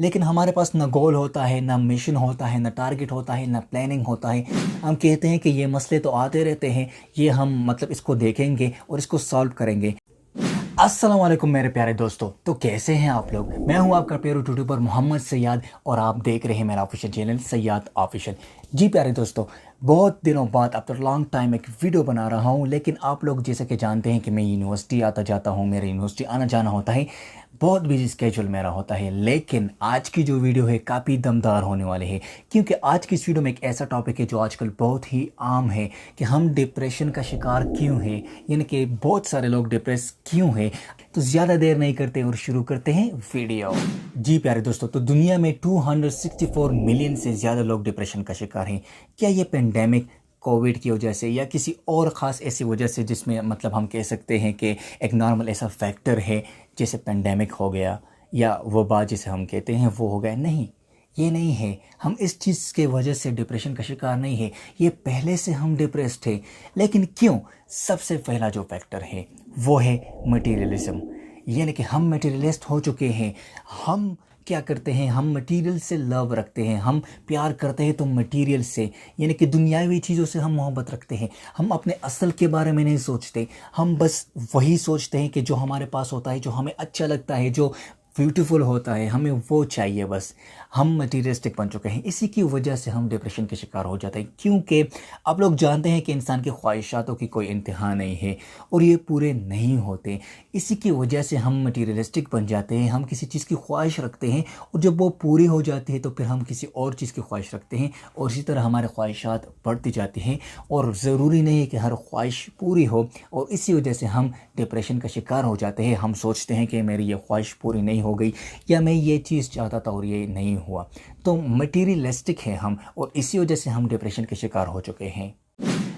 लेकिन हमारे पास ना गोल होता है, ना मिशन होता है, ना टारगेट होता है, ना प्लानिंग होता है। हम कहते हैं कि ये मसले तो आते रहते हैं, ये हम मतलब इसको देखेंगे और इसको सॉल्व करेंगे। अस्सलाम वालेकुम मेरे प्यारे दोस्तों, तो कैसे हैं आप लोग। मैं हूं आपका प्यारे यूट्यूबर मोहम्मद सैयाद और आप देख रहे हैं मेरा ऑफिशियल चैनल सैयाद ऑफिशियल। जी प्यारे दोस्तों, बहुत दिनों बाद आफ्टर लॉन्ग टाइम एक वीडियो बना रहा हूं। लेकिन आप लोग जैसे कि जानते हैं कि मैं यूनिवर्सिटी आता जाता हूं, मेरे यूनिवर्सिटी आना जाना होता है, बहुत बिजी स्केड्यूल मेरा होता है। लेकिन आज की जो वीडियो है काफ़ी दमदार होने वाले है, क्योंकि आज की इस वीडियो में एक ऐसा टॉपिक है जो आजकल बहुत ही आम है कि हम डिप्रेशन का शिकार क्यों हैं, यानी कि बहुत सारे लोग डिप्रेस क्यों हैं। तो ज़्यादा देर नहीं करते और शुरू करते हैं वीडियो। जी प्यारे दोस्तों, तो दुनिया में 264 मिलियन से ज़्यादा लोग डिप्रेशन का शिकार हैं। क्या ये पेंडेमिक कोविड की वजह से या किसी और ख़ास ऐसी वजह से जिसमें मतलब हम कह सकते हैं कि एक नॉर्मल ऐसा फैक्टर है जैसे पेंडेमिक हो गया या वबा जिसे हम कहते हैं वो हो गया? नहीं, ये नहीं है। हम इस चीज़ के वजह से डिप्रेशन का शिकार नहीं है, ये पहले से हम डिप्रेस थे। लेकिन क्यों? सबसे पहला जो फैक्टर है वो है मटीरियलिज्म, यानी कि हम मटीरियलिस्ट हो चुके हैं। हम क्या करते हैं, हम मटेरियल से लव रखते हैं, हम प्यार करते हैं तो मटेरियल से, यानी कि दुनियावी चीज़ों से हम मोहब्बत रखते हैं। हम अपने असल के बारे में नहीं सोचते, हम बस वही सोचते हैं कि जो हमारे पास होता है, जो हमें अच्छा लगता है, जो ब्यूटीफुल होता है, हमें वो चाहिए बस। हम मटीरियलिस्टिक बन चुके हैं, इसी की वजह से हम डिप्रेशन के शिकार हो जाते हैं। क्योंकि आप लोग जानते हैं कि इंसान की ख्वाहिशातों की कोई इंतहा नहीं है और ये पूरे नहीं होते। इसी की वजह से हम मटीरियलिस्टिक बन जाते हैं, हम किसी चीज़ की ख्वाहिश रखते हैं और जब वो पूरी हो जाती है तो फिर हम किसी और चीज़ की ख्वाहिश रखते हैं और इसी तरह हमारे ख्वाहिशात बढ़ती जाती हैं। और ज़रूरी नहीं है कि हर ख्वाहिश पूरी हो, और इसी वजह से हम डिप्रेशन का शिकार हो जाते हैं। हम सोचते हैं कि मेरी ये ख्वाहिश पूरी नहीं हो गई, या मैं ये चीज़ चाहता था और ये नहीं हुआ। तो मटीरियलिस्टिक है हम, और इसी वजह से हम डिप्रेशन के शिकार हो चुके हैं।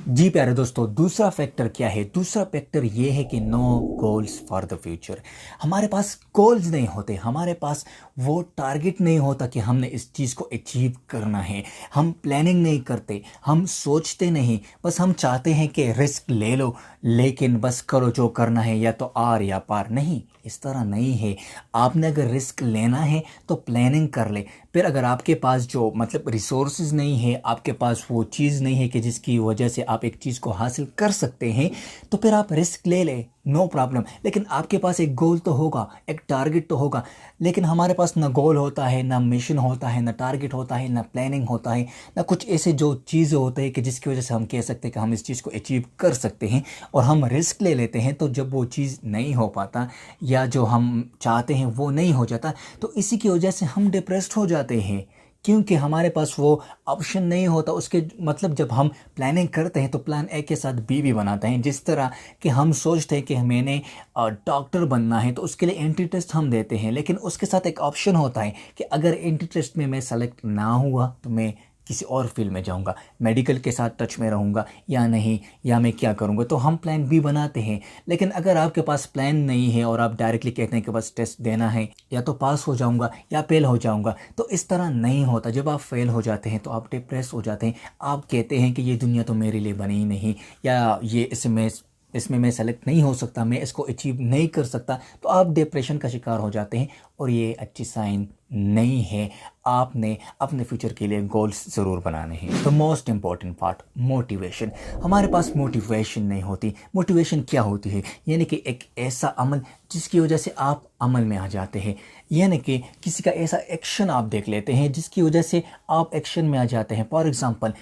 जी प्यारे दोस्तों, दूसरा फैक्टर क्या है? दूसरा फैक्टर ये है कि no goals for the future. हमारे पास गोल्स नहीं होते, हमारे पास वो टारगेट नहीं होता कि हमने इस चीज़ को अचीव करना है। हम प्लानिंग नहीं करते, हम सोचते नहीं, बस हम चाहते हैं कि रिस्क ले लो लेकिन बस करो जो करना है, या तो आर या पार। नहीं, इस तरह नहीं है। आपने अगर रिस्क लेना है तो प्लानिंग कर ले। फिर अगर आपके पास जो मतलब रिसोर्सेज नहीं है, आपके पास वो चीज़ नहीं है कि जिसकी वजह से आप एक चीज़ को हासिल कर सकते हैं, तो फिर आप रिस्क ले लें, नो प्रॉब्लम। लेकिन आपके पास एक गोल तो होगा, एक टारगेट तो होगा। लेकिन हमारे पास ना गोल होता है, ना मिशन होता है, ना टारगेट होता है, ना प्लानिंग होता है, ना कुछ ऐसे जो चीज़ें होते हैं कि जिसकी वजह से हम कह सकते हैं कि हम इस चीज़ को अचीव कर सकते हैं। और हम रिस्क ले लेते हैं, तो जब वो चीज़ नहीं हो पाता या जो हम चाहते हैं वो नहीं हो जाता, तो इसी की वजह से हम डिप्रेस्ड हो जाते हैं। क्योंकि हमारे पास वो ऑप्शन नहीं होता। उसके मतलब जब हम प्लानिंग करते हैं तो प्लान ए के साथ बी भी बनाते हैं। जिस तरह कि हम सोचते हैं कि मैंने डॉक्टर बनना है, तो उसके लिए एंट्री टेस्ट हम देते हैं, लेकिन उसके साथ एक ऑप्शन होता है कि अगर एंट्री टेस्ट में मैं सेलेक्ट ना हुआ तो मैं किसी और फील्ड में जाऊंगा, मेडिकल के साथ टच में रहूंगा या नहीं, या मैं क्या करूंगा। तो हम प्लान बी बनाते हैं। लेकिन अगर आपके पास प्लान नहीं है और आप डायरेक्टली कहते हैं कि बस टेस्ट देना है, या तो पास हो जाऊंगा या फेल हो जाऊंगा, तो इस तरह नहीं होता। जब आप फेल हो जाते हैं तो आप डिप्रेस हो जाते हैं। आप कहते हैं कि ये दुनिया तो मेरे लिए बनी ही नहीं, या ये इसमें मैं सेलेक्ट नहीं हो सकता, मैं इसको अचीव नहीं कर सकता। तो आप डिप्रेशन का शिकार हो जाते हैं, और ये अच्छी साइन नहीं है। आपने अपने फ्यूचर के लिए गोल्स ज़रूर बनाने हैं। The most important part, motivation. हमारे पास मोटिवेशन नहीं होती। मोटिवेशन क्या होती है? यानी कि एक ऐसा अमल जिसकी वजह से आप अमल में आ जाते हैं, यानी कि किसी का ऐसा एक्शन आप देख लेते हैं जिसकी वजह से आप एक्शन में आ जाते हैं। फॉर एग्ज़ाम्पल,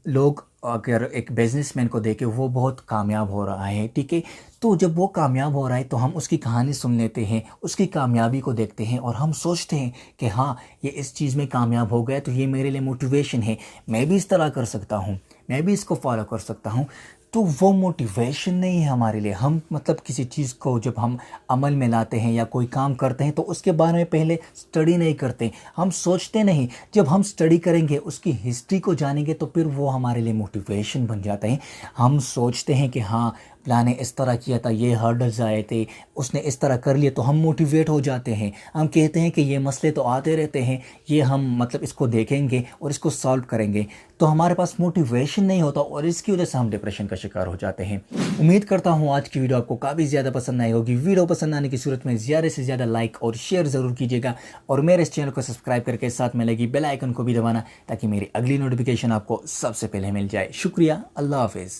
लोग अगर एक बिजनेसमैन को देखें, वो बहुत कामयाब हो रहा है, ठीक है, तो जब वो कामयाब हो रहा है तो हम उसकी कहानी सुन लेते हैं, उसकी कामयाबी को देखते हैं और हम सोचते हैं कि हाँ, ये इस चीज़ में कामयाब हो गया तो ये मेरे लिए मोटिवेशन है, मैं भी इस तरह कर सकता हूँ, मैं भी इसको फॉलो कर सकता हूँ। तो वो मोटिवेशन नहीं है हमारे लिए। हम मतलब किसी चीज़ को जब हम अमल में लाते हैं या कोई काम करते हैं तो उसके बारे में पहले स्टडी नहीं करते, हम सोचते नहीं। जब हम स्टडी करेंगे, उसकी हिस्ट्री को जानेंगे, तो फिर वो हमारे लिए मोटिवेशन बन जाता है। हम सोचते हैं कि हाँ, प्लान इस तरह किया था, ये हर्डल्स आए थे, उसने इस तरह कर लिया, तो हम मोटिवेट हो जाते हैं। हम कहते हैं कि ये मसले तो आते रहते हैं, ये हम मतलब इसको देखेंगे और इसको सॉल्व करेंगे। तो हमारे पास मोटिवेशन नहीं होता और इसकी वजह से हम डिप्रेशन का शिकार हो जाते हैं। उम्मीद करता हूँ आज की वीडियो आपको काफ़ी ज़्यादा पसंद आई होगी। वीडियो पसंद आने की सूरत में ज़्यादा से ज़्यादा लाइक और शेयर ज़रूर कीजिएगा और मेरे इस चैनल को सब्सक्राइब करके साथ में लगी बेल आइकन को भी दबाना ताकि मेरी अगली नोटिफिकेशन आपको सबसे पहले मिल जाए। शुक्रिया। अल्लाह हाफिज़।